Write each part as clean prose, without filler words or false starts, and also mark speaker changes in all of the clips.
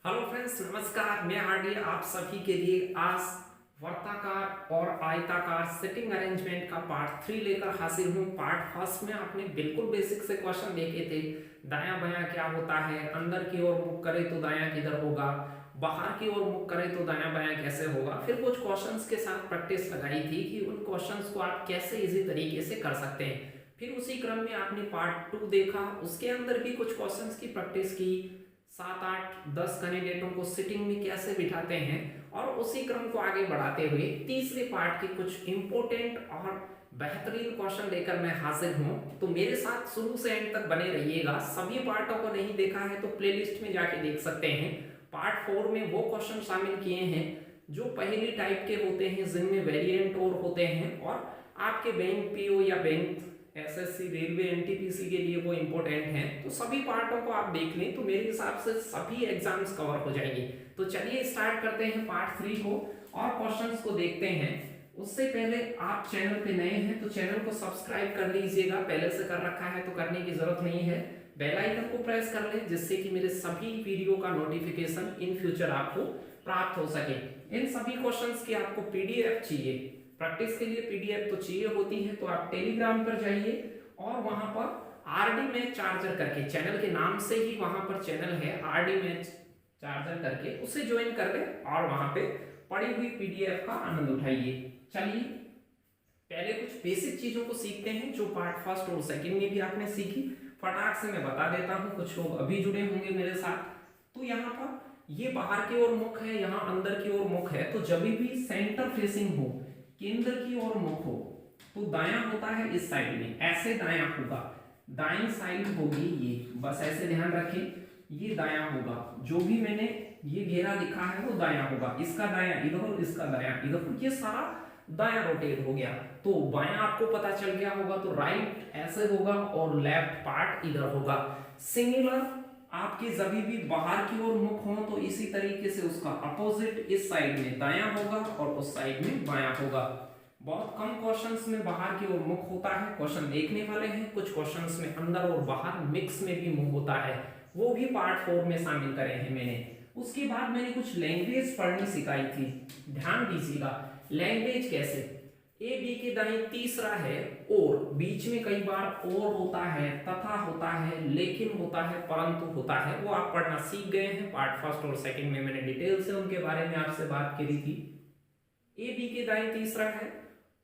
Speaker 1: Hello friends, नमस्कार। मैं RD आप सभी के लिए आज वर्ताकार और आयताकार सिटिंग अरेंजमेंट का पार्ट 3 लेकर हाजिर हूँ। पार्ट फर्स्ट में आपने बिल्कुल बेसिक से क्वेश्चन देखे थे। दायां बायां क्या होता है, अंदर की ओर मुख करे तो दायां किधर होगा, बाहर की ओर मुख करे तो दायां बायां कैसे होगा। फिर कुछ क्वेश्चंस के साथ प्रैक्टिस लगाई थी कि उन क्वेश्चंस को आप कैसे इजी तरीके से कर सकते हैं। फिर उसी क्रम में आपने पार्ट 2 देखा, उसके अंदर भी कुछ क्वेश्चंस की प्रैक्टिस की। 7 8 10 कैंडिडेटों को सिटिंग में कैसे बिठाते हैं, और उसी क्रम को आगे बढ़ाते हुए तीसरे पार्ट के कुछ इंपॉर्टेंट और बेहतरीन क्वेश्चन लेकर मैं हाजिर हूं। तो मेरे साथ शुरू से एंड तक बने रहिएगा। सभी पार्टों को नहीं देखा है तो प्लेलिस्ट में जाके देख सकते हैं। पार्ट 4 में वो क्वेश्चन शामिल किए हैं जो पहली टाइप के होते हैं, जिनमें वेरिएंट और होते हैं, और आपके बैंक पीओ या बैंक एसएससी, रेलवे, एनटीपीसी के लिए वो इंपॉर्टेंट है। तो सभी पार्टों को आप देख लें तो मेरे हिसाब से सभी एग्जाम्स कवर हो जाएंगे। तो चलिए स्टार्ट करते हैं पार्ट 3 को और क्वेश्चंस को देखते हैं। उससे पहले आप चैनल पे नए हैं तो चैनल को सब्सक्राइब कर लीजिएगा। पहले से कर रखा है तो करने की जरूरत नहीं है। बेल आइकन को प्रेस कर लें जिससे कि मेरे सभी वीडियो का नोटिफिकेशन इन फ्यूचर आपको प्राप्त हो सके। इन सभी क्वेश्चंस की आपको पीडीएफ चाहिए, प्रैक्टिस के लिए पीडीएफ तो चाहिए होती है, तो आप टेलीग्राम पर जाइए और वहां पर आरडी मैथ चार्जर करके, चैनल के नाम से ही वहां पर चैनल है आरडी मैथ चार्जर करके, उसे ज्वाइन कर ले और वहां पे पड़ी हुई पीडीएफ का आनंद उठाइए। चलिए पहले कुछ बेसिक चीजों को सीखते हैं जो पार्ट फर्स्ट और सेकंड में भी आपने सीखी। फटाक से मैं बता देता हूं, कुछ लोग अभी जुड़े होंगे मेरे साथ। तो यहाँ पर ये बाहर की ओर मुख है, यहाँ अंदर की ओर मुख है। तो जब भी सेंटर फेसिंग हो, केंद्र की ओर मुख हो, तो दायां होता है इस साइड में, ऐसे दायां होगा। दाईं साइड होगी ये, बस ऐसे ध्यान रखें, ये दायां होगा। जो भी मैंने ये घेरा लिखा है वो दायां होगा। इसका दायां इधर और इसका दायां इधर, ये सारा दायां रोटेट हो गया। तो बायां आपको पता चल गया होगा, तो राइट ऐसे होगा और लेफ्ट पार्ट इधर होगा। सिमिलर आपके जब भी बाहर की ओर मुख हो तो इसी तरीके से उसका अपोजिट इस साइड में दायां होगा और उस साइड में बायां होगा। बहुत कम क्वेश्चंस में बाहर की ओर मुख होता है, क्वेश्चन देखने वाले हैं। कुछ क्वेश्चंस में अंदर और बाहर मिक्स में भी मुख होता है, वो भी पार्ट 4 में शामिल करे हैं मैंने। उसके बाद मैंने कुछ लैंग्वेज पढ़नी सिखाई थी। ध्यान दीजिएगा, लैंग्वेज कैसे, ए बी के दाएं तीसरा है और, बीच में कई बार और होता है, तथा होता है, लेकिन होता है, परंतु होता है, वो आप पढ़ना सीख गए हैं। पार्ट फर्स्ट और सेकंड में मैंने डिटेल से उनके बारे में आपसे बात करी थी। ए बी के दाएं तीसरा है,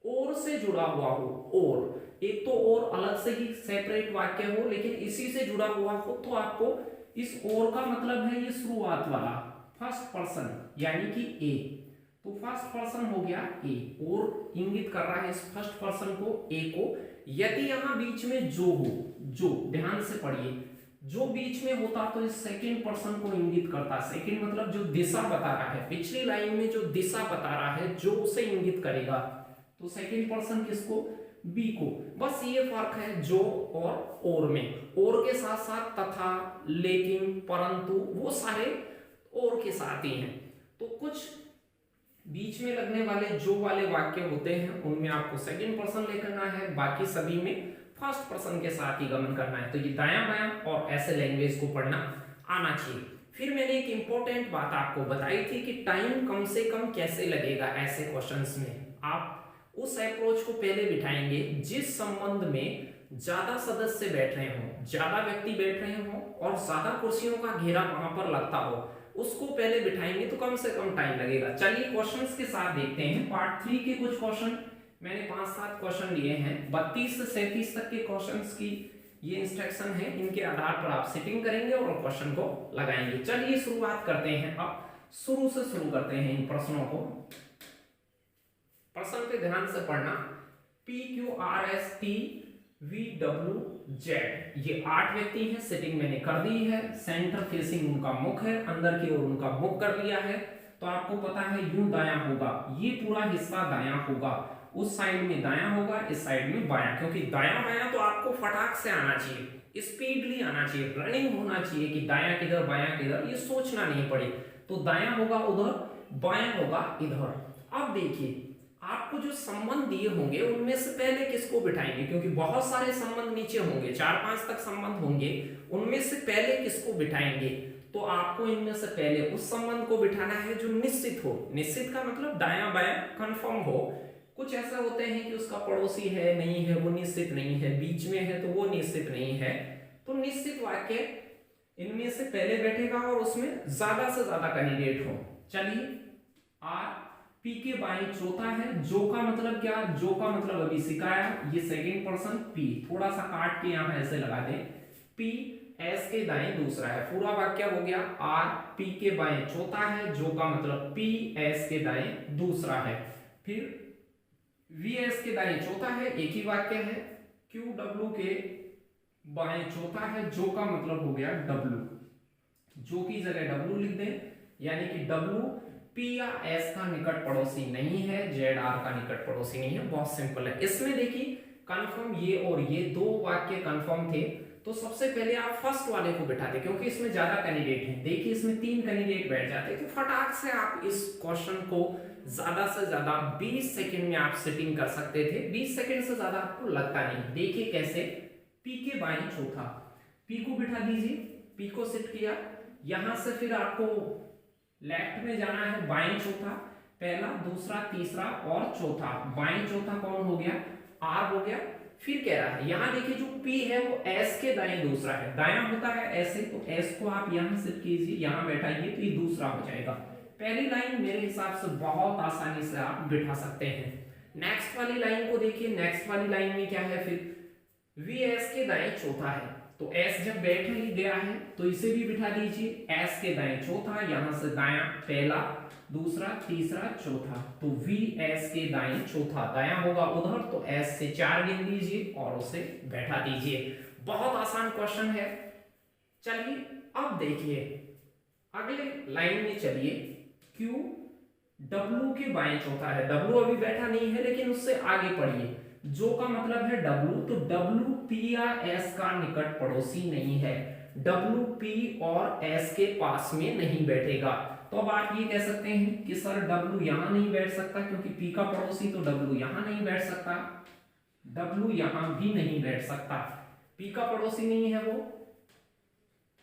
Speaker 1: और से जुड़ा हुआ हो, और एक तो और अलग से ही सेपरेट वाक्य हो, लेकिन इसी से जुड़ा हुआ हो तो आपको इस और का मतलब है ये शुरुआत वाला फर्स्ट पर्सन यानी कि ए। तो फर्स्ट पर्सन हो गया ए, और इंगित कर रहा है इस फर्स्ट पर्सन को, ए को। यदि यहां बीच में जो हो, जो ध्यान से पढ़िए, जो बीच में होता तो इस सेकंड पर्सन को इंगित करता। सेकंड मतलब जो दिशा बता रहा है, पिछली लाइन में जो दिशा बता रहा है, जो उसे इंगित करेगा। तो सेकंड पर्सन किसको, बी को। बस ये फर्क है जो और में, और के साथ साथ तथा, लेकिन, परंतु, वो सारे और के साथ ही हैं। तो कुछ बीच में लगने वाले जो वाले वाक्य होते हैं उनमें आपको सेकंड पर्सन लेकर आना है, बाकी सभी में फर्स्ट पर्सन के साथ ही गमन करना है। तो ये दायां बायां और ऐसे लैंग्वेज को पढ़ना आना चाहिए। फिर मैंने एक इंपॉर्टेंट बात आपको बताई थी कि टाइम कम से कम कैसे लगेगा ऐसे क्वेश्चंस में। आप उस अप्रोच को पहले बिठाएंगे जिस संबंध में ज्यादा सदस्य बैठ रहे हों, ज्यादा व्यक्ति बैठ रहे हों और ज्यादा कुर्सियों का घेरा वहां पर लगता हो, उसको पहले बिठाएंगे तो कम से कम टाइम लगेगा। चलिए क्वेश्चंस के साथ देखते हैं। पार्ट 3 के कुछ क्वेश्चन मैंने 5-7 क्वेश्चन लिए हैं। 32 से 37 तक के क्वेश्चंस की ये इंस्ट्रक्शन है, इनके आधार पर आप सेटिंग करेंगे और क्वेश्चन को लगाएंगे। चलिए शुरुआत करते हैं। अब शुरू से शुरू करते हैं इन प्रश्नों को। प्रश्न पे ध्यान से पढ़ना। PQRST VWZ, ये 8 व्यक्ति हैं। सेटिंग मैंने कर दी है। सेंटर फेसिंग उनका मुख है, अंदर की ओर उनका मुख कर लिया है। तो आपको पता है यूं दायां होगा, ये पूरा हिस्सा दायां होगा, उस साइड में दायां होगा, इस साइड में बायां। क्योंकि दायां बायां तो आपको फटाक से आना चाहिए, स्पीडली आना चाहिए, रनिंग होना चाहिए कि दायां किधर बायां किधर, ये सोचना नहीं पड़े। तो दायां होगा उधर, बायां होगा इधर। अब देखिए आपको जो संबंध दिए होंगे उनमें से पहले किसको बिठाएंगे, क्योंकि बहुत सारे संबंध नीचे होंगे, 4-5 तक संबंध होंगे, उनमें से पहले किसको बिठाएंगे। तो आपको इनमें से पहले उस संबंध को बिठाना है जो निश्चित हो। निश्चित का मतलब दायां बायां कंफर्म हो। कुछ ऐसे होते हैं कि उसका पड़ोसी है नहीं है, वो निश्चित नहीं है, बीच में है तो वो निश्चित नहीं है। तो निश्चित वाक्य इनमें से पहले बैठेगा और उसमें ज्यादा से ज्यादा कैंडिडेट हो। चलिए, आर पी के बाएं चौथा है। जो का मतलब क्या? जो का मतलब अभी सिखाया, ये सेकंड पर्सन पी, थोड़ा सा काट के यहां ऐसे लगा दें। पी एस के दाएं दूसरा है। पूरा वाक्य हो गया आर पी के बाएं चौथा है, जो का मतलब पी एस के दाएं दूसरा है। फिर वी एस के दाएं चौथा है, एक ही वाक्य है। क्यू डब्ल्यू के बाएं चौथा है, जो का मतलब हो गया डब्ल्यू, जो की जगह डब्ल्यू लिख दें, यानी कि डब्ल्यू पी या एस का निकट पड़ोसी नहीं है, जेड आर का निकट पड़ोसी नहीं है। बहुत सिंपल है। इसमें देखिए कंफर्म ये और ये दो वाक्य कंफर्म थे, तो सबसे पहले आप फर्स्ट वाले को बिठाते, क्योंकि इसमें ज्यादा कैंडिडेट हैं। देखिए इसमें 3 कैंडिडेट बैठ जाते, तो फटाक से आप इस क्वेश्चन को ज्यादा से ज्यादा 20 सेकंड में आप सेटिंग कर सकते थे। 20 सेकंड से ज्यादा आपको लगता नहीं। देखिए कैसे, पी के बाएं चौथा, पी को बिठा दीजिए, पी को सेट किया। यहां से फिर आपको लेफ्ट में जाना है, बाएं चौथा, पहला दूसरा तीसरा और चौथा। बाएं चौथा कौन हो गया? आर हो गया। फिर कह रहा है यहां देखिए जो पी है वो एस के दाएं दूसरा है। दायां होता है ऐसे, तो एस को आप यहां सेट कीजिए, यहां बैठाइए, तो ये दूसरा हो जाएगा। पहली लाइन मेरे हिसाब से बहुत आसानी से आप बिठा सकते हैं। नेक्स्ट वाली लाइन को देखिए, नेक्स्ट वाली लाइन में क्या है? फिर वी एस के दाएं चौथा है, तो एस जब बैठ ही गया है तो इसे भी बिठा दीजिए। एस के दाएं चौथा, यहां से दायां पहला दूसरा तीसरा चौथा, तो वी एस के दाएं चौथा, दायां होगा उधर, तो एस से 4 गिन दीजिए और उसे बैठा दीजिए। बहुत आसान क्वेश्चन है। चलिए अब देखिए अगले लाइन में चलिए। क्यू डब्ल्यू के बाएं चौथा है, डब्ल्यू अभी बैठा नहीं है, लेकिन उससे आगे पढ़िए। जो का मतलब है डब्ल्यू, तो डब्ल्यू पी या एस का निकट पड़ोसी नहीं है। डब्ल्यू पी और एस के पास में नहीं बैठेगा। तो अब आप ये कह सकते हैं कि सर डब्ल्यू यहां नहीं बैठ सकता, क्योंकि पी का पड़ोसी, तो डब्ल्यू यहां नहीं बैठ सकता, डब्ल्यू यहां भी नहीं बैठ सकता। पी का पड़ोसी नहीं है वो,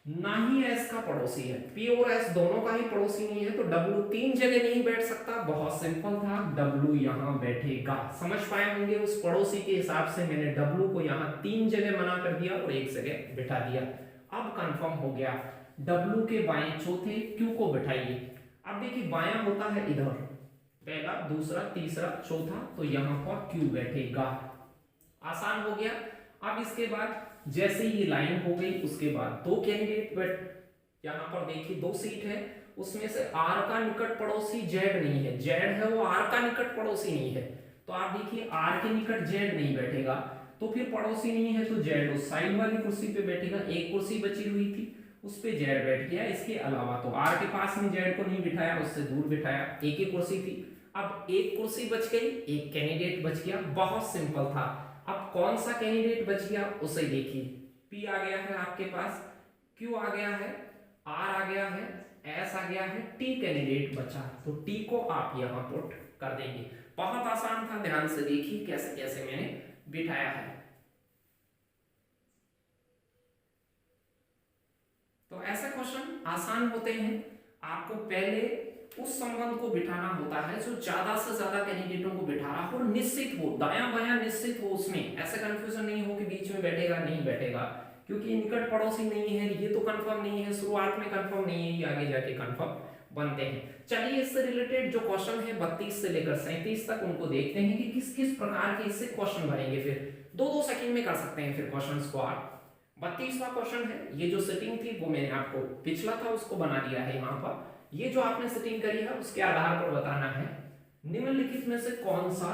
Speaker 1: ना ही एस का पड़ोसी है। पी और एस दोनों का ही पड़ोसी नहीं है, तो डब्ल्यू 3 जगह नहीं बैठ सकता। बहुत सिंपल था, डब्ल्यू यहां बैठेगा। समझ पाए होंगे, उस पड़ोसी के हिसाब से मैंने डब्ल्यू को यहां 3 जगह मना कर दिया और 1 जगह बिठा दिया। अब कंफर्म हो गया। डब्ल्यू के बाएं चौथे क्यू को बिठाइए। अब देखिए बायां होता है इधर, पहला दूसरा तीसरा चौथा, तो यहां पर क्यू बैठेगा। आसान हो गया। अब इसके बाद जैसे ये लाइन हो गई, उसके बाद 2 कैंडिडेट बैठ, यहां पर देखिए 2 सीट है, उसमें से आर का निकट पड़ोसी जेड नहीं है। जेड है वो आर का निकट पड़ोसी नहीं है, तो आप देखिए आर के निकट जेड नहीं बैठेगा, तो फिर पड़ोसी नहीं है तो जेड उस साइड वाली कुर्सी पे बैठेगा। एक कुर्सी बची हुई थी, उस पे जेड बैठ गया। इसके अलावा तो आर के पास में जेड को नहीं बिठाया, उससे दूर बिठाया, एक ही कुर्सी थी। अब एक कुर्सी बच गई, एक कैंडिडेट बच गया। बहुत सिंपल था। अब कौन सा कैंडिडेट बच गया उसे देखिए। पी आ गया है आपके पास, क्यू आ गया है, आर आ गया है, एस आ गया है, टी कैंडिडेट बचा, तो टी को आप यहां पुट कर देंगे। बहुत आसान था, ध्यान से देखिए कैसे कैसे मैंने बिठाया है। तो ऐसे क्वेश्चन आसान होते हैं। आपको पहले उस संबंध को बिठाना होता है जो ज्यादा से ज्यादा कैंडिडेटों को बिठा रहा हो, निश्चित हो, दायां बायां निश्चित हो, उसमें ऐसा कंफ्यूजन नहीं हो कि बीच में बैठेगा नहीं बैठेगा, क्योंकि निकट पड़ोसी नहीं है, ये तो कंफर्म नहीं है, शुरुआत में कंफर्म नहीं है, ये आगे जाके कंफर्म बनते हैं। चलिए इससे रिलेटेड जो क्वेश्चन है 32 से लेकर 37 तक, उनको देखते हैं कि किस किस प्रकार के इससे क्वेश्चन बनेंगे। फिर 2-2 सेकंड में कर सकते हैं फिर क्वेश्चन को आप। 32वां क्वेश्चन है, ये जो सेटिंग थी वो मैंने आपको पिछला था उसको बना दिया है यहाँ पर। ये जो आपने सेटिंग करी है उसके आधार पर बताना है निम्नलिखित में से कौन सा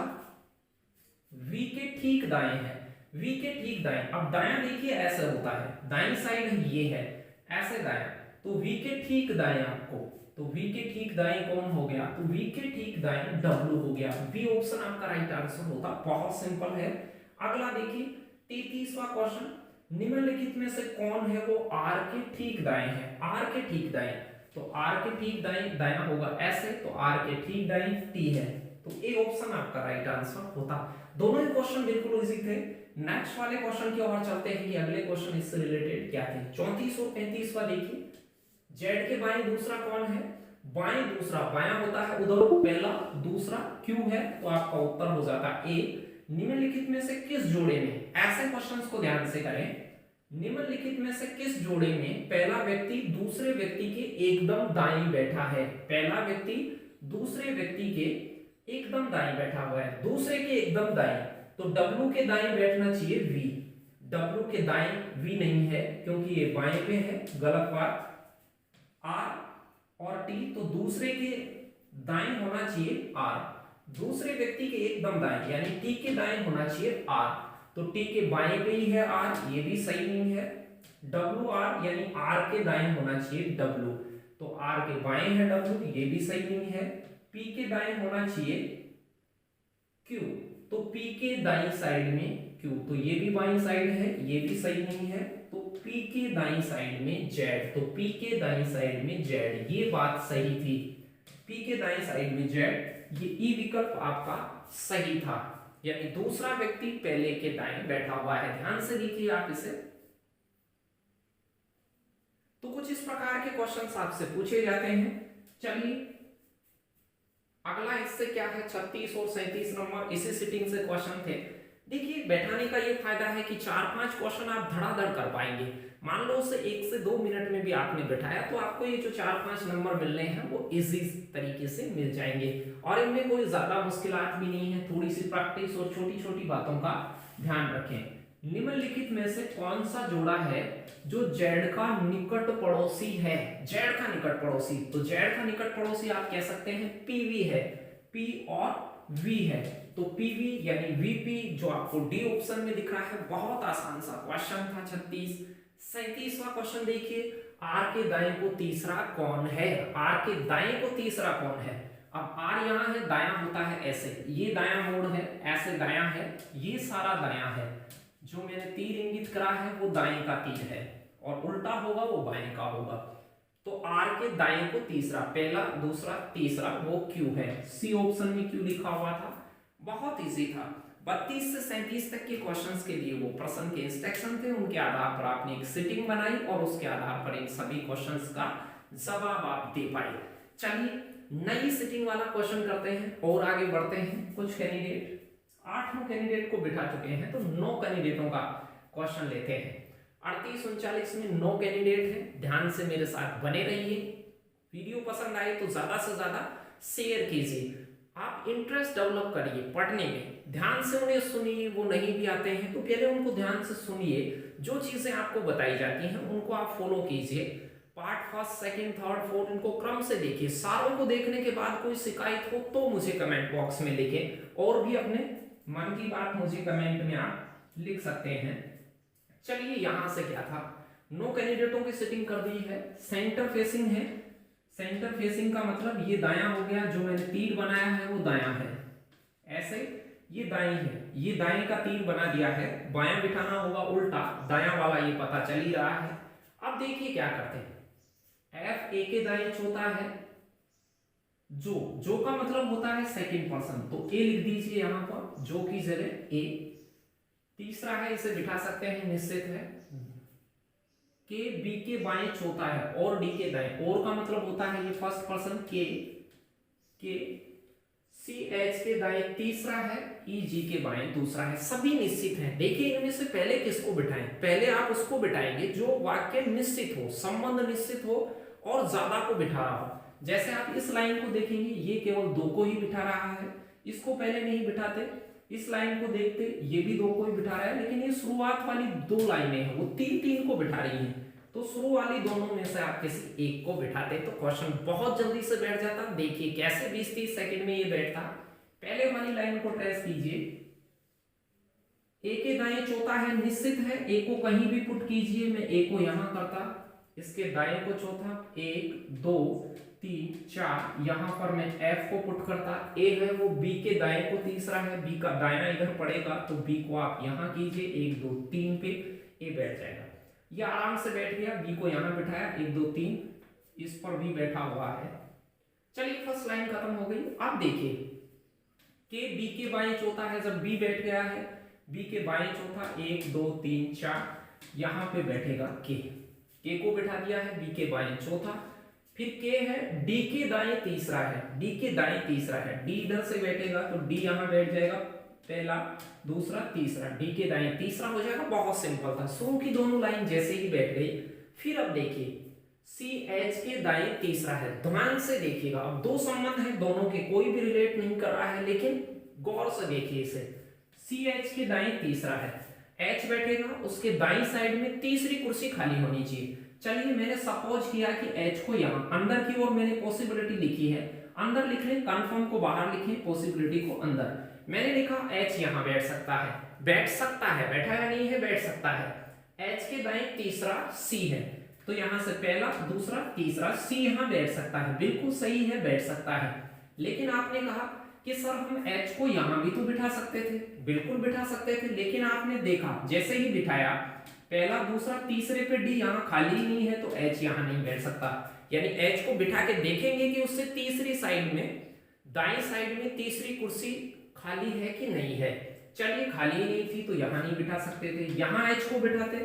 Speaker 1: V के ठीक दाएं है। V के ठीक दाएं, अब दायां देखिए ऐसा होता है, दाईं साइड ये है ऐसे दायां, तो V के ठीक दाएं आपको, तो V के ठीक दाएं कौन हो गया? तो V के ठीक दाएं W हो गया। B ऑप्शन आपका राइट आंसर होता। बहुत सिंपल है। अगला देखिए 33वां क्वेश्चन, निम्नलिखित में से कौन है वो R के ठीक दाएं है। R के ठीक दाएं, तो R के ठीक दाएं दायां होगा ऐसे, तो R के ठीक दाएं T है, तो ए ऑप्शन आपका राइट आंसर होता। दोनों ही क्वेश्चन बिल्कुल इजी थे। नेक्स्ट वाले क्वेश्चन की ओर चलते हैं कि अगले क्वेश्चन इससे रिलेटेड क्या थे। 34 और 35वां देखिए, जेड के बाएं दूसरा कौन है, बाएं दूसरा, बायां होता है उधर पहला, दूसरा क्यू है, तो आपका उत्तर हो जाता ए। निम्नलिखित में से किस जोड़े में, ऐसे क्वेश्चंस को ध्यान से करें, निम्नलिखित में से किस जोड़े में पहला व्यक्ति दूसरे व्यक्ति के एकदम दाईं बैठा है, पहला व्यक्ति दूसरे व्यक्ति के एकदम दाईं बैठा हुआ है, दूसरे के एकदम दाईं, तो W के दाईं बैठना चाहिए V, W के दाईं V नहीं है क्योंकि ये बाएं पे है, गलत बात। R और T, तो दूसरे के दाईं होना चाहिए R, दूसरे व्यक्ति के एकदम दाईं यानी T के दाईं होना चाहिए R, तो T के बाएं पे ही है R, ये भी सही नहीं है। WR यानी R के दाईं होना चाहिए W, तो R के बाएं है W, ये भी सही नहीं है। P के दाईं होना चाहिए Q, तो P के दाईं साइड में Q, तो ये भी बाईं साइड है, ये भी सही नहीं है, तो P के दाईं साइड में Z, तो P के दाईं साइड में Z, ये बात सही थी, P के दाईं साइड में Z, ये ई विकल्प आपका सही था, यानी दूसरा व्यक्ति पहले के दाएं बैठा हुआ है। ध्यान से देखिए आप इसे। तो कुछ इस प्रकार के क्वेश्चंस आपसे पूछे जाते हैं। चलिए अगला इससे क्या है, 36 और 37 नंबर इसी सिटिंग से क्वेश्चन थे। देखिए बैठाने का ये फायदा है कि 4-5 क्वेश्चन आप धड़ाधड़ कर पाएंगे। मान लो उसे 1 से 2 मिनट में भी आपने बैठाया तो आपको ये जो 4-5 नंबर मिलने हैं वो इजी तरीके से मिल जाएंगे, और इनमें कोई ज्यादा मुश्किलात भी नहीं है, थोड़ी सी प्रैक्टिस और छोटी छोटी बातों का ध्यान रखें। निम्नलिखित में से कौन सा जोड़ा है जो जेड का निकट पड़ोसी है, जेड का निकट पड़ोसी, तो जेड का निकट पड़ोसी आप कह सकते हैं पीवी है, पी और वी है, तो पीवी यानी वीपी जो आपको डी ऑप्शन में दिख रहा है। बहुत आसान सा क्वेश्चन था। 37वां क्वेश्चन देखिए, आर के दाएं को तीसरा कौन है, आर के दाएं को तीसरा कौन है। अब आर यहाँ है, दायां होता है ऐसे, ये दायां मोड़ है, ऐसे दायां है, ये सारा दायां है, जो मैंने तीर इंगित करा है वो दाएं का तीर है, और उल्टा होगा वो बाएं का होगा। तो आर के दाएं को तीसरा, पहला दूसरा तीसरा वो क्यू है, सी ऑप्शन में क्यू लिखा हुआ था। बहुत इजी था। 32 से 37 तक के क्वेश्चंस के लिए वो प्रश्न के इंस्ट्रक्शन थे, उनके आधार पर आपने एक सिटिंग बनाई और उसके आधार पर इन सभी क्वेश्चंस का जवाब आप दे पाए। चलिए नई सिटिंग वाला क्वेश्चन करते हैं और आगे बढ़ते हैं। कुछ कैंडिडेट 8 कैंडिडेट को बिठा चुके हैं, तो 9 कैंडिडेटों का क्वेश्चन लेते हैं। 38-39 में 9 कैंडिडेट हैं। ध्यान से मेरे साथ बने रहिए। वीडियो पसंद आए तो ज्यादा से ज्यादा शेयर कीजिए। आप इंटरेस्ट डेवलप करिए पढ़ने में, ध्यान से उन्हें सुनिए। वो नहीं भी आते हैं तो पहले उनको ध्यान से सुनिए, जो चीजें आपको बताई जाती हैं उनको आप फॉलो कीजिए। पार्ट 1, 2, 3, 4 इनको क्रम से देखिए। सारों को देखने के बाद कोई शिकायत हो तो मुझे कमेंट बॉक्स में लिखें, और भी अपने मन की बात मुझे कमेंट में आप लिख सकते हैं। चलिए यहां से क्या था, 9 कैंडिडेटों की सेटिंग कर दी है। सेंटर फेसिंग है, सेंटर फेसिंग का मतलब ये दायां हो गया, जो मैंने तीर बनाया है वो दायां है, ऐसे ये दाएं है, ये दाएं का तीर बना दिया है। बायां बिठाना होगा उल्टा, दायां वाला ये पता चल ही रहा है। अब देखिए क्या करते हैं, एफ ए के दाएं चौथा है, जो का मतलब होता है सेकंड पर्सन, तो ए लिख दीजिए यहां पर, जो की जगह ए। तीसरा है, इसे बिठा सकते हैं, निश्चित है। के बी के बाएं चौथा है, और डी के दाएं, और का मतलब होता है ये फर्स्ट पर्सन के सी एच के दाएं तीसरा है, ई जी के बाएं दूसरा है। सभी निश्चित हैं। देखिए इनमें से पहले किसको बिठाएं, पहले आप उसको बिठाएंगे जो वाक्य निश्चित हो, संबंध निश्चित हो और ज्यादा को बिठा रहा हो। जैसे आप इस लाइन को देखेंगे, ये केवल 2 को ही बिठा रहा है, इसको पहले नहीं बिठाते। इस लाइन को देखते, ये भी 2 को ही बिठा रहा है, लेकिन ये शुरुआत वाली 2 लाइनें हैं वो 3-3 को बिठा रही हैं, तो शुरू वाली दोनों में से आप किसी एक को बिठाते तो क्वेश्चन बहुत जल्दी से बैठ जाता। देखिए कैसे 20-30 सेकंड में ये बैठता। पहले वाली लाइन को ट्रेस कीजिए, ए के दाएं चौथा है, निश्चित है, ए को कहीं भी पुट कीजिए, मैं ए को यहां करता, इसके दाएं को चौथा, 1 2 3 4, यहां पर मैं एफ को पुट करता, ए है वो बी के दाएं को तीसरा है, बी का दायां इधर पड़ेगा, तो बी को आप यहां कीजिए, 1 2 3 पे ए बैठ जाएगा। ये आराम से बैठ गया, बी को यहां बिठाया, 1 2 3, इस पर भी बैठा हुआ है। चलिए फर्स्ट लाइन खत्म हो गई। अब देखिए के बी के बाएं चौथा है, जब बी बैठ गया है, बी के बाएं चौथा, 1 2 3 4, यहां पे बैठेगा के। के को बिठा दिया है, बी के बाएं चौथा, फिर के है, डी के दाएं तीसरा है, डी के दाएं तीसरा है, डी इधर से बैठेगा तो डी यहां बैठ जाएगा, पहला दूसरा तीसरा, डी के दाएं तीसरा हो जाएगा। बहुत सिंपल था, शुरू की दोनों लाइन जैसे ही बैठ गई। फिर अब देखिए सी एच के दाएं तीसरा है, ध्यान से देखिएगा, अब दो संबंध है दोनों के, कोई भी रिलेट नहीं कर रहा है, लेकिन गौर से देखिए इसे, सी एच के दाएं तीसरा है, एच बैठेगा, उसके दाईं साइड में तीसरी कुर्सी खाली होनी चाहिए। चलिए मैंने सपोज किया कि एच को यहां अंदर की ओर मैंने पॉसिबिलिटी लिखी है, अंदर लिख लें, कन्फर्म को बाहर लिखें, पॉसिबिलिटी को अंदर। मैंने लिखा एच यहां बैठ सकता है, बैठ सकता है, बैठा या नहीं है, बैठ सकता है। एच के दाएं तीसरा सी है, तो यहां से पहला दूसरा तीसरा, सी यहां बैठ सकता है, बिल्कुल सही है, बैठ सकता है। लेकिन आपने कहा कि सर हम एच को यहां भी तो बिठा सकते थे, बिल्कुल बिठा सकते थे, लेकिन आपने देखा जैसे ही बिठाया पहला दूसरा तीसरे पे डी यहां खाली ही नहीं है, तो एच यहां नहीं बैठ सकता। यानी एच को बिठा के देखेंगे कि उससे तीसरी साइड में, दाईं साइड में तीसरी कुर्सी खाली है कि नहीं है। चलिए खाली नहीं थी तो यहां नहीं बिठा सकते थे, यहां एच को बिठाते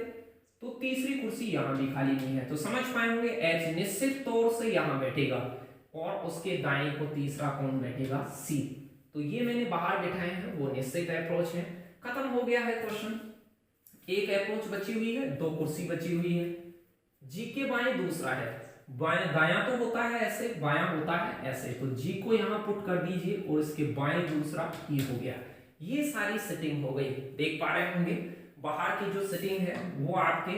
Speaker 1: तो तीसरी कुर्सी यहां भी खाली नहीं है, तो समझ पाएंगे एच निश्चित तौर से यहां बैठेगा और उसके दाएं को तीसरा कौन बैठेगा, सी। तो ये मैंने बाहर बिठाए हैं, वो निश्चित अप्रोच है। खत्म हो गया है क्वेश्चन। एक अप्रोच बची हुई है, दो कुर्सी बची हुई है। जी के बाएं दूसरा है, बाएं दायां तो होता है ऐसे, बायां होता है ऐसे, तो जी को यहां पुट कर दीजिए और इसके बाएं दूसरा ये हो गया। ये सारी सेटिंग हो गई, देख पा रहे होंगे। बाहर की जो सेटिंग है वो आपके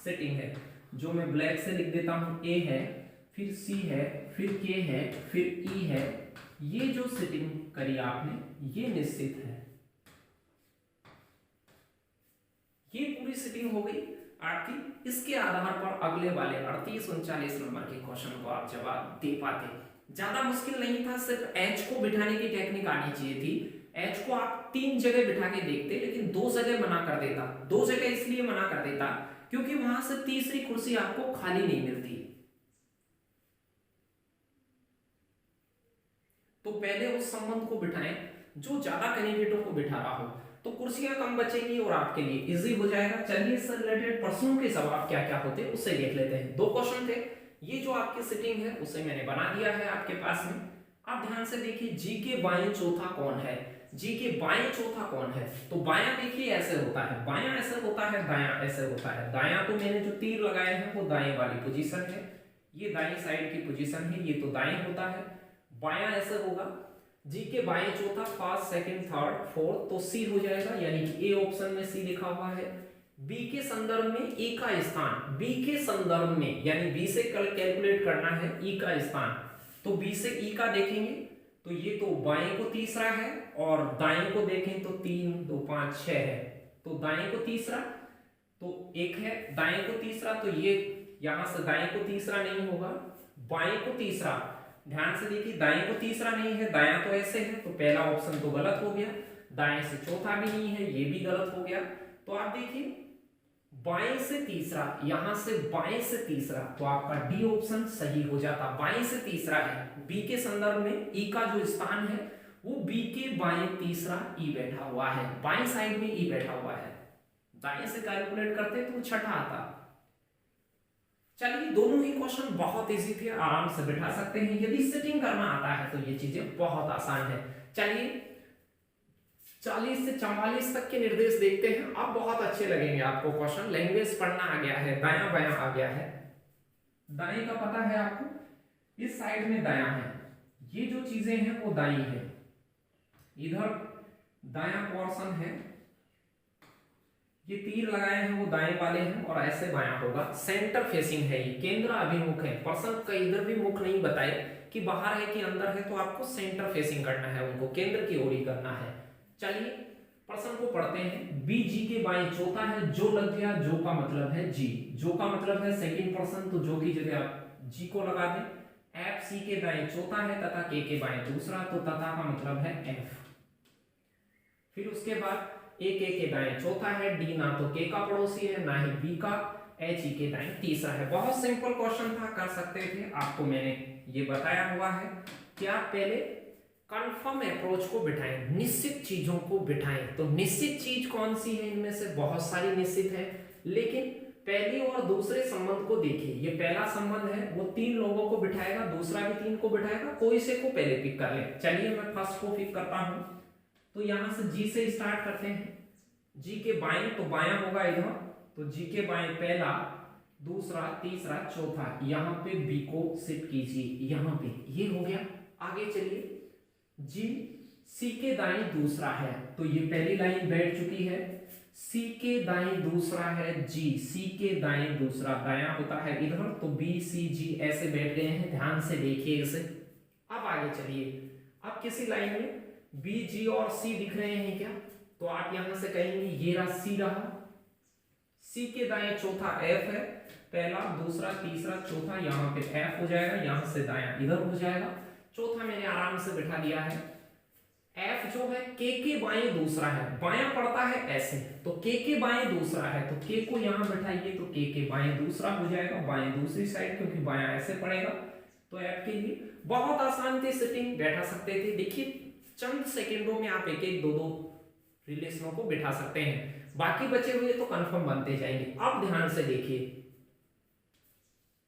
Speaker 1: सेटिंग है, जो मैं ब्लैक से लिख देता हूं, ए है, फिर सी है, फिर के है, फिर ई है। ये जो सेटिंग करी आपने ये निश्चित है, ये पूरी सेटिंग हो गई आपकी। इसके आधार पर अगले वाले 38-39 नंबर के क्वेश्चन को आप जवाब दे पाते। ज्यादा मुश्किल नहीं था, सिर्फ एच को बिठाने की टेक्निक आनी चाहिए थी। एच को आप 3 जगह बिठा के देखते, लेकिन 2 जगह मना कर देता। 2 जगह इसलिए मना कर देता क्योंकि वहां से तीसरी कुर्सी आपको खाली नहीं मिलती। तो पहले उस संबंध को बिठाएं जो ज्यादा कैंडिडेटों को बिठा रहा हो, तो कुर्सियां कम बचेंगी और आपके लिए इजी हो जाएगा। चलिए इससे रिलेटेड प्रश्नों के जवाब क्या क्या होते हैं उससे देख लेते हैं। 2 क्वेश्चन थे, ये जो आपकी सेटिंग है उसे मैंने बना दिया है आपके पास में। आप ध्यान से देखिए, जी के बाएं चौथा कौन है, जी के बाएं चौथा कौन है। तो बायां देखिए ऐसे होता है, बायां ऐसे होता है, दायां ऐसे होता है। दायां तो मैंने जो तीर लगाए हैं वो दाएं वाली पोजीशन है, ये दाएं साइड की पोजीशन है, ये तो दाएं होता है। बायां ऐसे होगा, जी के बाएं चौथा, फर्स्ट सेकंड थर्ड फोर्थ, तो सी हो जाएगा, यानी कि ए ऑप्शन में सी लिखा हुआ है। बी के संदर्भ में ई का स्थान, बी के संदर्भ में यानी बी से कैलकुलेट करना है ई का स्थान, तो बी से ई का देखेंगे तो ये तो बाएं को तीसरा है, और दाएं को देखें तो 3 2 5 6 है, तो दाएं को तीसरा तो 1 है, दाएं को तीसरा तो ये यहां से दाएं को तीसरा नहीं होगा, बाएं को तीसरा। ध्यान से देखिए, दाएं को तीसरा नहीं है, दायां तो ऐसे है, तो पहला ऑप्शन तो गलत हो गया। दाएं से चौथा भी नहीं है, ये भी गलत हो गया। तो आप देखिए बाएं से तीसरा, यहां से बाएं से तीसरा, तो आपका डी ऑप्शन सही हो जाता। बाएं से तीसरा है, बी के संदर्भ में ई का जो स्थान है वो बी के बाएं तीसरा ई बैठा हुआ है, बाएं साइड में ई बैठा हुआ है। दाएं से कैलकुलेट करते तो छठा आता। चलिए दोनों ही क्वेश्चन बहुत इजी थे, आराम से बिठा सकते हैं। यदि सेटिंग करना आता है तो ये चीजें बहुत आसान है। चलिए 40 से 44 तक के निर्देश देखते हैं, अब बहुत अच्छे लगेंगे आपको क्वेश्चन। लैंग्वेज पढ़ना आ गया है, दायां बायां आ गया है। दाएं का पता है आपको, इस साइड में दायां है, ये जो चीजें हैं वो दाईं है, इधर दायां पोर्शन है, ये तीर लगाए हैं वो दाएं वाले हैं, और ऐसे बायां होगा। सेंटर फेसिंग है, ये केंद्र अभिमुख है। पर्सन का इधर भी मुख नहीं बताए कि बाहर है कि अंदर है, तो आपको सेंटर फेसिंग करना है, उनको केंद्र की ओर ही करना है। चलिए प्रश्न को पढ़ते हैं। बी जी के बाएं चौथा है, जो लग गया, जो का मतलब है जी, जो का मतलब है सेकंड पर्सन, तो जो की जगह आप जी को लगा दें। एफ सी के दाएं चौथा है तथा के बाएं दूसरा, तो तथा का मतलब है एफ। फिर उसके बाद ए के दाएं चौथा है, डी ना तो के का पड़ोसी है ना ही बी का, एच ई के दाएं तीसरा है। बहुत सिंपल क्वेश्चन था, कर सकते थे। आपको मैंने ये बताया हुआ है कि आप पहले कंफर्म अप्रोच को बिठाएं, निश्चित चीजों को बिठाएं। तो निश्चित चीज कौन सी है, इनमें से बहुत सारी निश्चित है, लेकिन पहली और दूसरे संबंध को देखिए, ये पहला संबंध है, वो 3 लोगों को बिठाएगा, दूसरा भी 3 को बिठाएगा, कोई से को पहले पिक कर ले। चलिए मैं फर्स्ट को पिक करता हूं, तो यहां से जी से स्टार्ट करते हैं। जी के बाएं, तो बायां होगा इधर, तो जी के बाएं पहला, दूसरा, तीसरा, चौथा, यहाँ पे बी को शिफ्ट कीजिए, यहाँ पे, ये हो गया। आगे चलिए, जी सी के दाएं दूसरा है, तो ये पहली लाइन बैठ चुकी है। सी के दाएं दूसरा है जी, सी के दाएं दूसरा, दायां होता है इधर, तो बी सी जी ऐसे बैठ गए हैं, ध्यान से देखिए इसे। अब आगे चलिए, अब किसी लाइन में बी जी और सी दिख रहे हैं क्या, तो आप यहां से कहेंगे ये रहा सी रहा, सी के दाएं चौथा एफ है, पहला, दूसरा, तीसरा, चौथा, यहाँ पे एफ हो जाएगा, यहां से दायां इधर हो जाएगा, चौथा मैंने आराम से बिठा दिया है। एफ जो है के बाएं दूसरा है, बायां पड़ता है ऐसे, तो के बाएं दूसरा है, तो के को यहां बिठाइए, तो के बाएं दूसरा हो जाएगा, बाएं दूसरी साइड, क्योंकि बायां ऐसे पड़ेगा। तो एफ के लिए बहुत आसान थी सेटिंग, बैठा सकते थे। देखिए चंद सेकेंडों में आप एक एक दो दो रिलेशनों को बिठा सकते हैं, बाकी बचे हुए तो कंफर्म बनते जाएंगे। अब ध्यान से देखिए,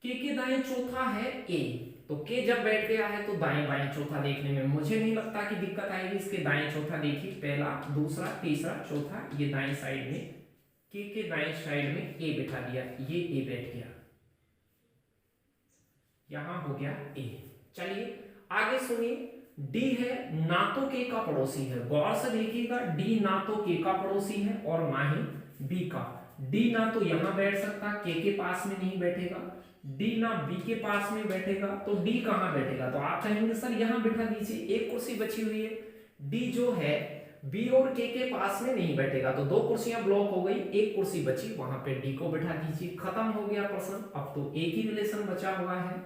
Speaker 1: के दाएं चौथा है ए, तो के जब बैठ गया है तो दाएं बाएं चौथा देखने में मुझे नहीं लगता कि दिक्कत आएगी। इसके दाएं चौथा देखिए, पहला, दूसरा, तीसरा, चौथा, ये दाएं साइड में, के दाएं साइड में ए बिठा दिया, ये ए बैठ गया, यहां हो गया ए। चलिए आगे सुनिए, डी है ना तो के का पड़ोसी है, गौर से देखिएगा, डी ना तो के का पड़ोसी है और ना ही बी का। डी ना तो यहां बैठ सकता, के पास में नहीं बैठेगा, डी ना बी के पास में बैठेगा, तो डी कहां बैठेगा, तो आप कहेंगे सर यहां बिठा दीजिए, एक कुर्सी बची हुई है। डी जो है बी और के पास में नहीं बैठेगा, तो 2 कुर्सियां ब्लॉक हो गई, एक कुर्सी बची, वहां पे डी को बिठा दीजिए, खत्म हो गया प्रश्न। अब तो एक ही रिलेशन बचा हुआ है,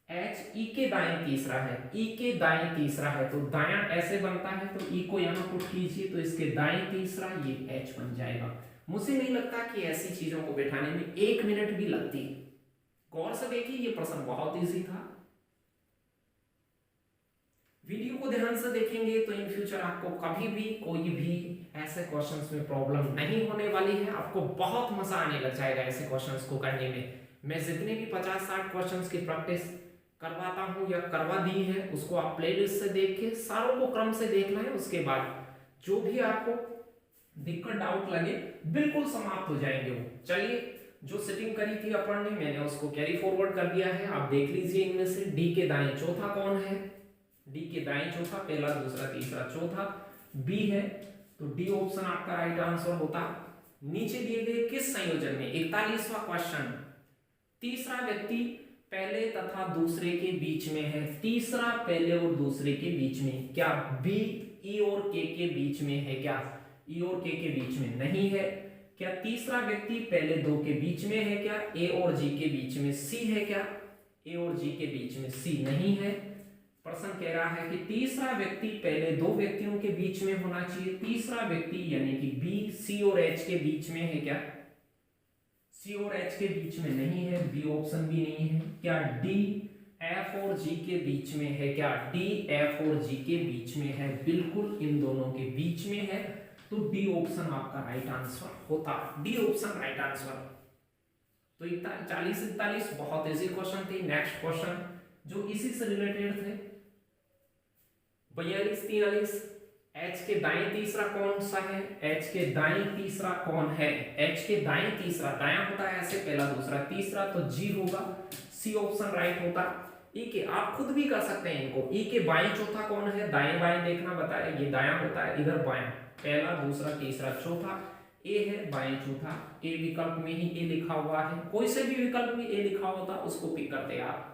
Speaker 1: एच ई के दाएं तीसरा है, ई के दाएं तीसरा है, तो दायां ऐसे बनता है, तो ई को यहां पुट कीजिए, तो इसके दाएं तीसरा, ये एच बन जाएगा। मुझे नहीं लगता कि ऐसी चीजों को बैठाने में 1 मिनट भी लगती। गौर से देखिए, ये प्रश्न बहुत इजी था। वीडियो को ध्यान से देखेंगे तो इन फ्यूचर आपको कभी भी कोई भी ऐसे क्वेश्चंस में प्रॉब्लम नहीं होने वाली है, आपको बहुत मजा आने लग जाएगा ऐसे क्वेश्चंस को करने में। मैं जितने भी 50-60 क्वेश्चंस की प्रैक्टिस करवाता हूं या करवा दी है, उसको आप प्लेलिस्ट से देख के सारों को क्रम से देखना है, उसके बाद जो भी आपको दिक्कत डाउट लगे बिल्कुल समाप्त हो जाएंगे वो। चलिए, जो सेटिंग करी थी अपन ने, मैंने उसको कैरी फॉरवर्ड कर दिया है, आप देख लीजिए इनमें से। डी के दाएं चौथा कौन है, डी के दाएं चौथा, पहला, दूसरा, तीसरा, चौथा बी है, तो डी ऑप्शन आपका राइट आंसर होता। नीचे दिए गए किस संयोजन में, 41वां क्वेश्चन, तीसरा व्यक्ति पहले तथा दूसरे के बीच में है, तीसरा पहले और दूसरे के बीच में, क्या बी ई और के बीच में है, क्या ई और के बीच में नहीं है, क्या तीसरा व्यक्ति पहले 2 के बीच में है, क्या ए और जी के बीच में, सी है, क्या ए और जी के बीच में, सी नहीं है। प्रश्न कह रहा है कि तीसरा व्यक्ति पहले 2 व्यक्तियों के बीच में होना चाहिए, तीसरा व्यक्ति यानी कि बी सी और एच के बीच में है, क्या सी और एच के बीच में नहीं है, बी ऑप्शन भी नहीं है। क्या डी एफ और जी के बीच में है, क्या डी एफ और जी के बीच में है, बिल्कुल इन दोनों के बीच में है, तो डी ऑप्शन आपका राइट आंसर होता, डी ऑप्शन राइट आंसर। तो 40-41 बहुत इजी क्वेश्चन थे। नेक्स्ट क्वेश्चन जो इसी से रिलेटेड थे, 42-43, एच के दाएं तीसरा कौन सा है, एच के दाएं तीसरा कौन है, एच के दाएं तीसरा, दायां होता है ऐसे, पहला, दूसरा, तीसरा, तो जी होगा, सी ऑप्शन राइट होता। ई के आप खुद भी कर सकते हैं इनको, ई के बाएं चौथा कौन है, दाएं बाएं देखना बताया, ये दायां होता है, इधर बायां, पहला, दूसरा, तीसरा, चौथा, ए है बाएं चौथा, ए विकल्प में ही ए लिखा हुआ है, कोई से भी विकल्प में ए लिखा होता उसको पिक करते आप।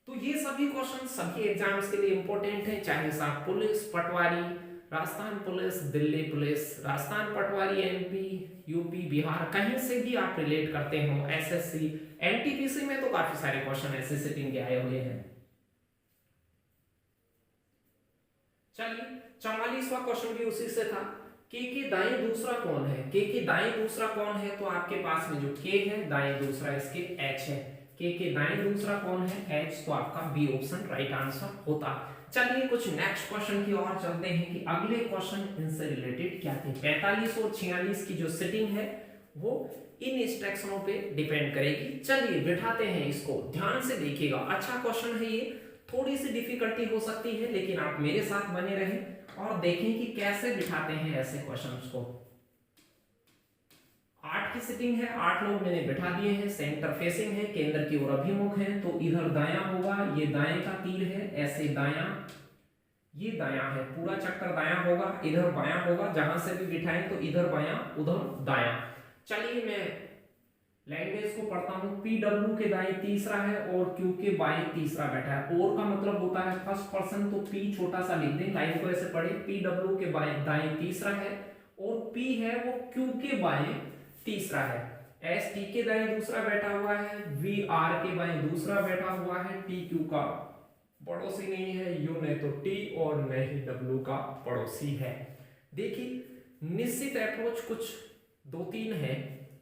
Speaker 1: तो ये सभी क्वेश्चन सभी एग्जाम्स के लिए इंपॉर्टेंट है, चाहे साहब पुलिस, पटवारी, राजस्थान पुलिस, दिल्ली पुलिस, राजस्थान पटवारी, एमपी, यूपी, बिहार, कहीं से भी आप रिलेट करते हो, एसएससी, एनटीपीसी में तो काफी सारे क्वेश्चन ऐसे सेटिंग के आए हुए हैं। चलिए 44वां क्वेश्चन भी उसी से था, के दाएं दूसरा कौन है, के दाएं दूसरा कौन है, तो आपके पास में जो के है दाएं दूसरा इसके एच है, के दाएं दूसरा कौन है एच, तो आपका बी ऑप्शन राइट आंसर होता। चलिए कुछ नेक्स्ट क्वेश्चन की ओर चलते हैं कि अगले क्वेश्चन इनसे रिलेटेड क्या थे। 45 और 46 की जो सेटिंग है वो इन इंस्ट्रक्शनों पे डिपेंड करेगी। चलिए बिठाते हैं इसको, ध्यान से देखिएगा, अच्छा क्वेश्चन है ये, थोड़ी सी डिफिकल्टी हो सकती है लेकिन आप मेरे साथ बने रहें और देखें कि कैसे बिठाते हैं ऐसे क्वेश्चंस को। 8 की सिटिंग है, 8 लोग मैंने बिठा दिए हैं, सेंटर फेसिंग है, केंद्र की ओर अभिमुख है, तो इधर दायां होगा, ये दाएं का तीर है, ऐसे दायां, ये दायां है, पूरा चक्कर दायां होगा, इधर बायां होगा, जहां से भी बिठाएं तो इधर बायां उधर दायां। चलिए मैं लैंग्वेज को पढ़ता हूं, पी डब्ल्यू के दाएं तीसरा है और क्यू के बाएं तीसरा बैठा है। और का मतलब होता है फर्स्ट पर्सन, तो पी छोटा सा लिख दें, लाइन को ऐसे पढ़े, पी डब्ल्यू के बाएं दाएं तीसरा है और पी है वो क्यू के बाएं तीसरा है। एस टी के दाएं दूसरा बैठा हुआ है, वी आर के बाएं दूसरा बैठा हुआ है, टी क्यू का पड़ोसी नहीं है, यू नहीं तो टी और न ही डब्ल्यू का पड़ोसी है। देखिए निश्चित अप्रोच कुछ 2-3 है,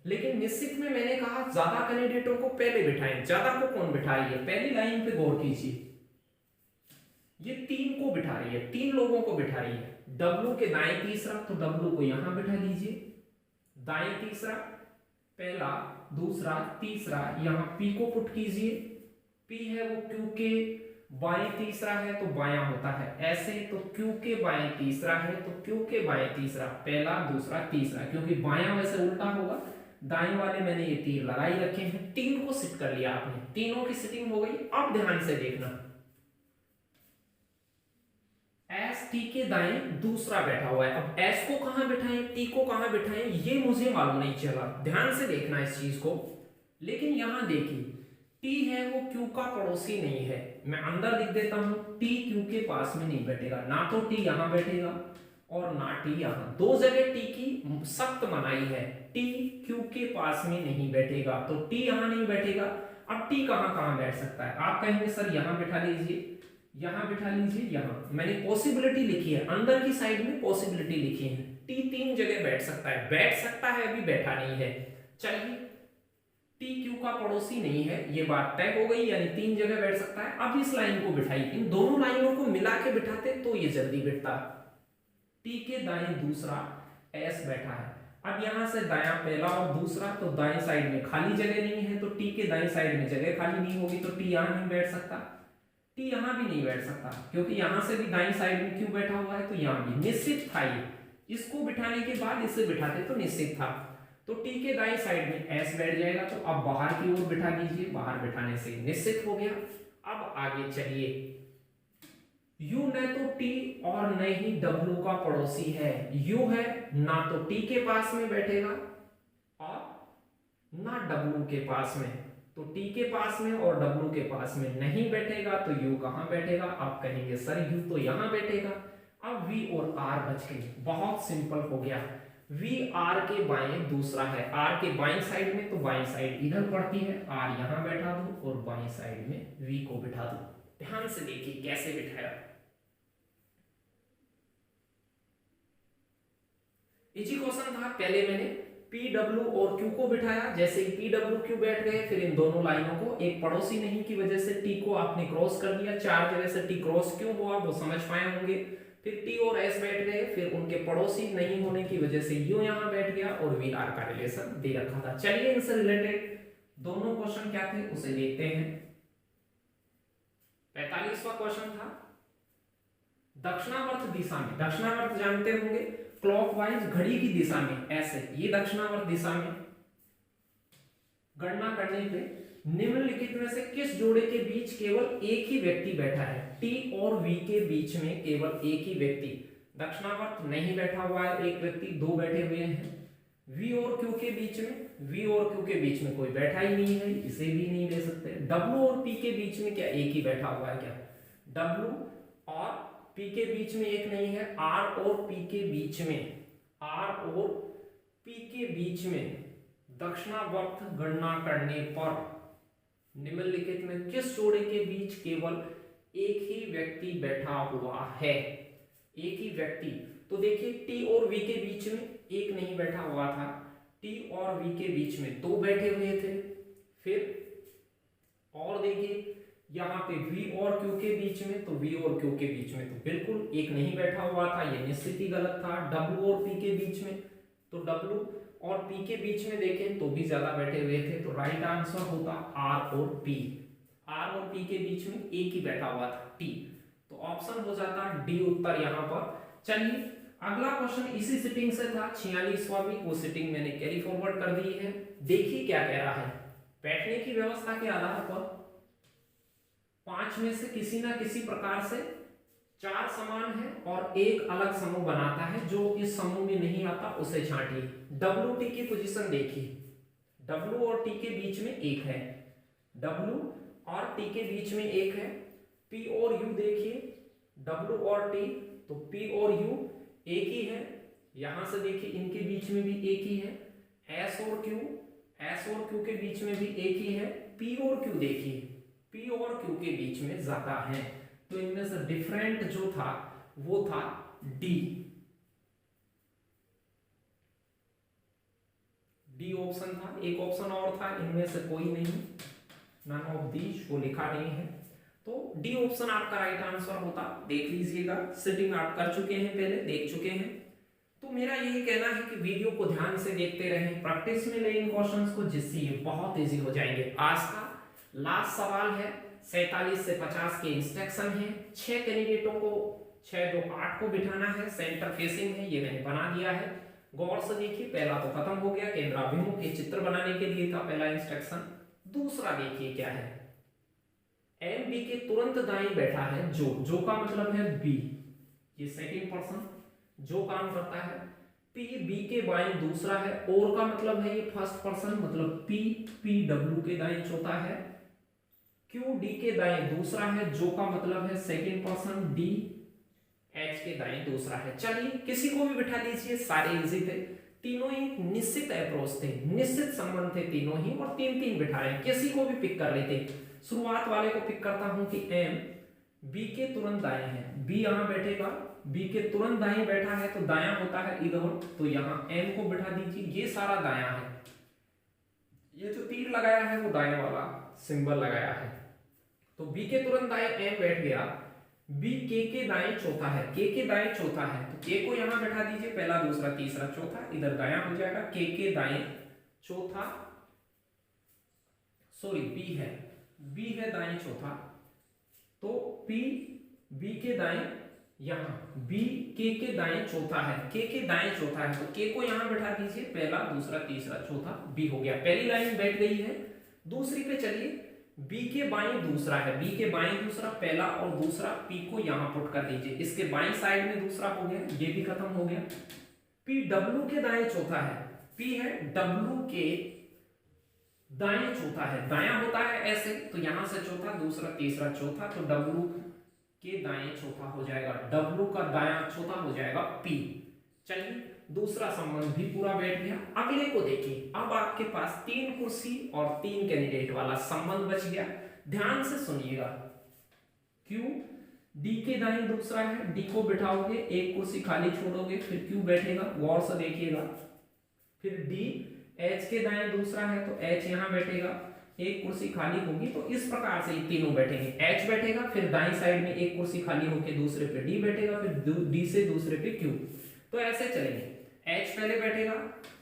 Speaker 1: लेकिन निश्चित में मैंने कहा ज्यादा कैंडिडेटों को पहले बिठाएं। ज्यादा को कौन बिठा रही है, पहली लाइन पे गौर कीजिए, ये 3 को बिठा रही है, 3 लोगों को बिठा रही है। डब्ल्यू के दाएं तीसरा, तो डब्ल्यू को यहां बिठा दीजिए, दाएं तीसरा, पहला दूसरा तीसरा, यहां पी को पुट कीजिए, पी है वो क्यू के बाएं तीसरा है तो बायां होता है ऐसे, तो क्यू के बाएं तीसरा है तो क्यू के बाएं तीसरा, पहला दूसरा तीसरा, क्योंकि बायां वैसे उल्टा होगा, दाएं वाले मैंने ये तीर लगाई रखे हैं। 3 को सिट कर लिया आपने, तीनों की सिटिंग हो गई। अब ध्यान से देखना, एस टी के दाएं दूसरा बैठा हुआ है, अब एस को कहां बिठाएं, टी को कहां बिठाएं, ये मुझे मालूम नहीं चला, ध्यान से देखना इस चीज को। लेकिन यहां देखिए टी है वो क्यू का पड़ोसी नहीं है, मैं अंदर लिख देता हूं, टी क्यू के पास में नहीं बैठेगा, ना तो टी यहां बैठेगा और ना टी यहां, 2 जगह टी की सख्त मनाही है, टी क्यू के पास में नहीं बैठेगा, तो टी यहां नहीं बैठेगा। अब टी कहां कहां बैठ सकता है, आप कहेंगे सर यहां बिठा लीजिए, यहां बिठा लीजिए, यहां मैंने पॉसिबिलिटी लिखी है, अंदर की साइड में पॉसिबिलिटी लिखी है, टी 3 जगह बैठ सकता है, बैठ सकता है, अभी बैठा नहीं है। चलिए टी क्यू का पड़ोसी नहीं है, ये बात तय हो गई, यानी 3 जगह बैठ सकता है। अब इस लाइन को बिठाई, इन दोनों लाइनों को मिला के बिठाते तो ये जल्दी बिठता। टी के दाएं दूसरा एस बैठा है, अब यहां से दायां पहला और दूसरा, तो दाएं साइड में खाली जगह नहीं है, तो टी के दाएं साइड में जगह खाली नहीं होगी, तो टी यहां नहीं बैठ सकता, टी यहां भी नहीं बैठ सकता, क्योंकि यहां से भी दाईं साइड में क्यों बैठा हुआ है, तो यहां भी निश्चित था ये, इसको बिठाने के बाद इसे बिठाते तो निश्चित था, तो टी के दाईं साइड में एस बैठ जाएगा, तो अब बाहर की ओर बिठा दीजिए, बाहर बिठाने से निश्चित हो गया। अब आगे चलिए, यू न तो टी और न ही डब्ल्यू का पड़ोसी है, यू है ना तो टी के पास में बैठेगा और ना डब्ल्यू के पास में, तो टी के पास में और डब्ल्यू के पास में नहीं बैठेगा, तो यू कहां बैठेगा, आप कहेंगे सर यू तो यहां बैठेगा। अब वी और आर बच गए, बहुत सिंपल हो गया, वी आर के बाएं दूसरा है, आर के बाएं साइड में, तो बाएं साइड इधर पड़ती है, आर यहां बैठा दो और बाएं साइड में वी को बिठा दो। ध्यान से देखिए कैसे बिठाया, इजी क्वेश्चन था। पहले मैंने पी डब्ल्यू और क्यू को बिठाया, जैसे ही पी डब्ल्यू क्यू बैठ गए, फिर इन दोनों लाइनों को, एक पड़ोसी नहीं की वजह से टी को आपने क्रॉस कर दिया, 4 जगह से टी क्रॉस क्यों हुआ वो समझ पाए होंगे, फिर टी और एस बैठ गए, फिर उनके पड़ोसी नहीं होने की वजह से यू यहां बैठ गया और वी आर का रिलेशन दे रखा था। चलिए इनसे रिलेटेड दोनों क्वेश्चन क्या थे उसे देखते हैं। 45वां क्वेश्चन था दक्षिणावर्त दिशा में, दक्षिणावर्त जानते होंगे क्लॉकवाइज घड़ी की दिशा में, ऐसे ये दक्षिणावर्त दिशा में गणना करने पे निम्नलिखित में से किस जोड़े के बीच केवल एक ही व्यक्ति बैठा है, टी और वी के बीच में केवल एक ही व्यक्ति, दक्षिणावर्त नहीं बैठा हुआ है एक व्यक्ति, 2 बैठे हुए हैं, वी और क्यू के बीच में, वी और क्यू के बीच में कोई बैठा ही नहीं है, इसे भी नहीं ले सकते, डब्ल्यू और पी के बीच में क्या एक ही बैठा हुआ है क्या, डब्ल्यू और पी के बीच में एक नहीं है, आर और पी के बीच में, आर और पी के बीच में दक्षिणावर्त गणना करने पर निम्नलिखित में किस जोड़े के बीच केवल एक ही व्यक्ति बैठा हुआ है, एक ही व्यक्ति, तो देखिए टी और वी के बीच में एक नहीं बैठा हुआ था, टी और वी के बीच में 2 बैठे हुए थे, फिर और देखिए यहाँ पे V और Q के बीच में, तो V और Q के बीच में तो बिल्कुल एक नहीं बैठा हुआ था, ये निश्चित ही गलत था। W और P के बीच में, तो W और P के बीच में देखें तो भी ज्यादा बैठे हुए थे, तो राइट आंसर होता R और P। R और P के बीच में एक ही बैठा हुआ था, T। तो ऑप्शन हो जाता D उत्तर यहाँ पर। चलिए अगला क्वेश्चन इसी सिटिंग से था, 46वां भी, वो सिटिंग मैंने कैरी फॉरवर्ड कर दी है। देखिए क्या कह रहा है, बैठने की व्यवस्था के आधार पर 5 में से किसी ना किसी प्रकार से 4 समान है और एक अलग समूह बनाता है, जो इस समूह में नहीं आता उसे छांटिए। डब्ल्यू टी की पोजीशन देखिए, डब्ल्यू और टी के बीच में एक है, डब्ल्यू और टी के बीच में एक है। पी और यू देखिए, डब्ल्यू और टी, तो पी और यू एक ही है। यहां से देखिए इनके बीच में भी एक ही है। एस और क्यू, एस और क्यू के बीच में भी एक ही है। पी और क्यू देखिए, पी और क्यू के बीच में ज्यादा है, तो इनमें से डिफरेंट जो था वो था डी। डी ऑप्शन था। एक ऑप्शन और था, इनमें से कोई नहीं, नन ऑफ दीज, वो लिखा नहीं है, तो डी ऑप्शन आपका राइट आंसर होता। देख लीजिएगा, सिटिंग आप कर चुके हैं, पहले देख चुके हैं। तो मेरा यही कहना है कि वीडियो को ध्यान से देखते रहें, प्रैक्टिस में लें इन क्वेश्चंस को, जिससे ये बहुत इजी हो जाएंगे। आज का लास्ट सवाल है, 47 से 50 के इंस्ट्रक्शन है। 6 कैंडिडेटों को, 6 जो 8 को बिठाना है, सेंटर फेसिंग है, ये मैंने बना दिया है। गौर से देखिए, पहला तो खत्म हो गया, केंद्राभिमुख ये चित्र बनाने के लिए था पहला इंस्ट्रक्शन। दूसरा देखिए क्या है, एम बी के तुरंत दाएं बैठा है जो का मतलब है बी, ये सेकंड पर्सन जो काम करता है। पी बी के बाएं दूसरा है, और का मतलब है ये फर्स्ट पर्सन, मतलब पी, पी डब्ल्यू के दाएं चौथा है। क्यू डी के दाएं दूसरा है, जो का मतलब है सेकंड पर्सन। डी एच के दाएं दूसरा है। चलिए किसी को भी बिठा लीजिए, सारे इजी थे, तीनों ही निश्चित अप्रोच थे, निश्चित संबंध थे तीनों ही, और तीन तीन बिठा रहे हैं, किसी को भी पिक कर लेते। शुरुआत वाले को पिक करता हूं कि एम बी के तुरंत दाएं है, बी यहां बैठेगा, बी के तुरंत दाएं बैठा है तो दायां होता है इधर, तो यहां एम को बिठा दीजिए, ये सारा दायां है। ये जो तीर लगाया है वो दाएं वाला सिंबल लगाया है, तो बी के तुरंत दाएं एम बैठ गया। बी के दाएं चौथा है, के दाएं चौथा है, तो के को यहां बैठा दीजिए, पहला दूसरा तीसरा चौथा, इधर दायां हो जाएगा। के दाएं चौथा, सॉरी बी है दाएं चौथा, तो पी बी के दाएं, यहां बी के दाएं चौथा है, के दाएं चौथा है, तो के को यहां बैठा दीजिए, पहला दूसरा तीसरा चौथा, बी हो गया, पहली लाइन बैठ गई है। दूसरी पे चलिए, बी के बाएं दूसरा है, बी के बाएं दूसरा, पहला और दूसरा, पी को यहां पुट कर दीजिए, इसके बाएं साइड में दूसरा हो गया, ये भी खत्म हो गया। पी डब्ल्यू के दाएं चौथा है, पी है डब्ल्यू के दाएं चौथा है, दायां होता है ऐसे, तो यहां से चौथा दूसरा तीसरा चौथा, तो डब्ल्यू के दाएं चौथा हो जाएगा, डब्ल्यू का दायां चौथा हो जाएगा पी। चलिए दूसरा संबंध भी पूरा बैठ गया। अगले को देखिए, अब आपके पास 3 कुर्सी और 3 कैंडिडेट वाला संबंध बच गया। ध्यान से सुनिएगा, क्यू डी के दाएं दूसरा है, डी को बिठाओगे, एक कुर्सी खाली छोड़ोगे, फिर क्यू बैठेगा, गौर से देखिएगा। फिर डी एच के दाएं दूसरा है, तो एच यहां बैठेगा, एक कुर्सी खाली होगी, तो इस प्रकार से ये तीनों बैठेंगे। एच बैठेगा, फिर दाईं साइड में एक कुर्सी खाली होकर दूसरे पे डी बैठेगा, फिर डी से दूसरे पे क्यू, तो ऐसे चलेंगे। एच पहले बैठेगा,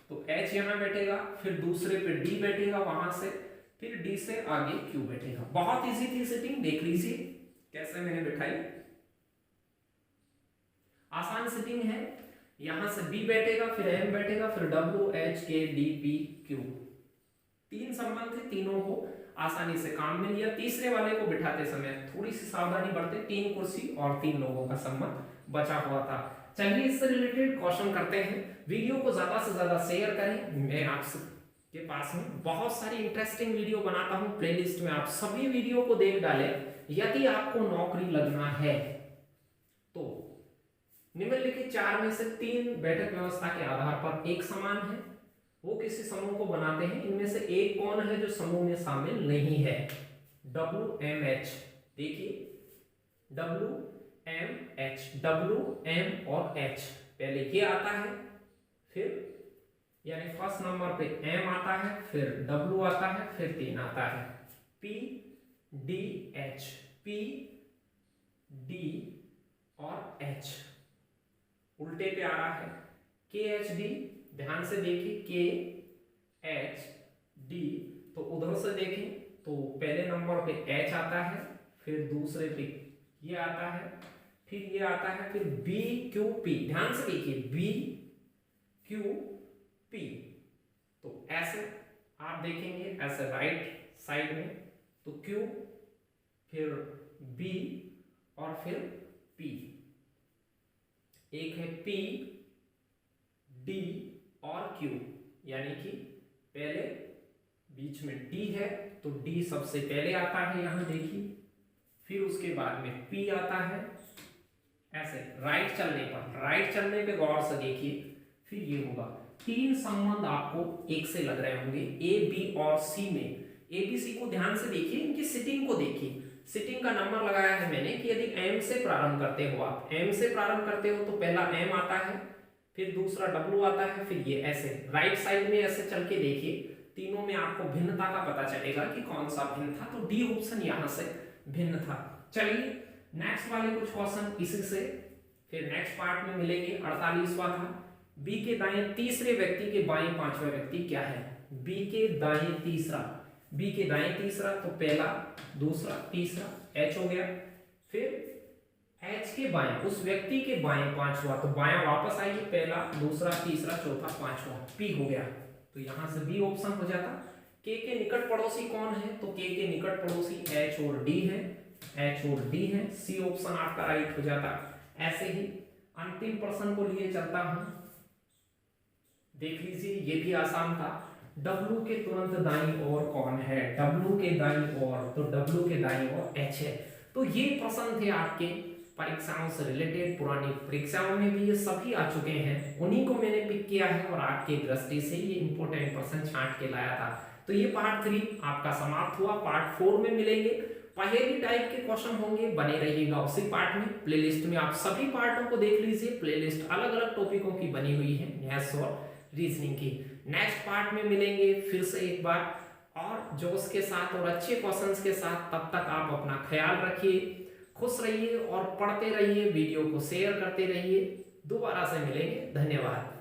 Speaker 1: तो एच यहां बैठेगा, फिर दूसरे पे डी बैठेगा, वहां से फिर डी से आगे क्यू बैठेगा। बहुत इजी थी सेटिंग, देख लीजिए कैसे मैंने बिठाई, आसान सेटिंग है। यहां से बी बैठेगा, फिर एम बैठेगा, फिर डब्ल्यू एच के डी पी क्यू, 3 संबंध थे, तीनों को आसानी से काम में लिया। तीसरे वाले को बिठाते समय थोड़ी सी सावधानी बरते, 3 कुर्सी और 3 लोगों का संबंध बचा हुआ था। चलिए इससे रिलेटेड क्वेश्चन करते हैं। वीडियो को ज्यादा से ज्यादा शेयर करें, मैं आपके पास में बहुत सारी इंटरेस्टिंग वीडियो बनाता हूं, प्लेलिस्ट में आप सभी वीडियो को देख डालें। यदि आपको नौकरी लगना है तो निम्नलिखित 4 में से 3 बैठक व्यवस्था के आधार पर एक समान है, वो किसी समूह को बनाते हैं। इनमें से एक कौन है जो समूह में शामिल नहीं है? डब्ल्यू एम एच, देखिए W M H, W M और एच, पहले ये आता है, फिर यानी फर्स्ट नंबर पे एम आता है, फिर डब्ल्यू आता है, फिर 3 आता है। P D H, P D और एच उल्टे पे आ रहा है, के एच डी, ध्यान से देखिए के एच डी, तो उधर से देखें तो पहले नंबर पे एच आता है, फिर दूसरे पे ये आता है, फिर ये आता है, फिर बी क्यू पी, ध्यान से देखिए बी क्यू पी, तो ऐसे आप देखेंगे ऐसे राइट साइड में, तो क्यू फिर बी और फिर पी, एक है पी डी और क्यू, यानी कि पहले बीच में डी है तो डी सबसे पहले आता है यहां देखिए, फिर उसके बाद में पी आता है, ऐसे राइट चलने पे गौर से देखिए, फिर ये होगा। तीन संबंध आपको एक से लग रहे होंगे ए बी और सी में, ए बी सी को ध्यान से देखिए, इनकी सिटिंग को देखिए, सिटिंग का नंबर लगाया है मैंने कि यदि एम से प्रारंभ करते हो, आप एम से प्रारंभ करते हो तो पहला एम आता है, फिर दूसरा डब्ल्यू आता है, फिर ये ऐसे राइट साइड में ऐसे चल के देखिए, तीनों में आपको भिन्नता का पता चलेगा कि कौन सा भिन्न था, तो डी ऑप्शन यहां से भिन्न था। चलिए नेक्स्ट वाले कुछ क्वेश्चन इसी से फिर नेक्स्ट पार्ट में मिलेंगे। 48वां था, बी के दाएं तीसरे व्यक्ति के बाएं पांचवा व्यक्ति क्या है, बी के दाएं तीसरा, बी के दाएं तीसरा तो पहला दूसरा तीसरा एच हो गया, फिर एच के बाएं उस व्यक्ति के बाएं पांचवा, तो बायां वापस आएगी, पहला दूसरा तीसरा चौथा पांचवा पी हो गया, तो यहां से बी ऑप्शन हो जाता। के निकट पड़ोसी कौन है, तो के निकट पड़ोसी एच और डी है, एच और डी है, सी ऑप्शन आपका राइट हो जाता। ऐसे ही अंतिम प्रश्न को लिए चलता हूं, देख लीजिए ये भी आसान था। W के तुरंत दाईं ओर कौन है, W के दाईं ओर, तो W के दाईं ओर H है। तो ये प्रश्न थे आपके परीक्षाओं से रिलेटेड, पुरानी परीक्षाओं में भी ये सभी आ चुके हैं, उन्हीं को मैंने पिक किया है और आपके दृष्टि से ये इंपॉर्टेंट प्रश्न छांट के लाया था। तो ये पार्ट 3 आपका समाप्त हुआ, पार्ट 4 में मिलेंगे, पहेली टाइप के क्वेश्चन होंगे, बने रहिएगा उसी पार्ट में। प्लेलिस्ट में आप सभी पार्टों को देख लीजिए, प्लेलिस्ट अलग अलग टॉपिकों की बनी हुई है, मैथ्स और रीजनिंग की। नेक्स्ट पार्ट में मिलेंगे फिर से एक बार और जोश के साथ और अच्छे क्वेश्चंस के साथ। तब तक आप अपना ख्याल रखिए, खुश रहिए और पढ़ते रहिए, वीडियो को शेयर करते रहिए। दोबारा से मिलेंगे, धन्यवाद।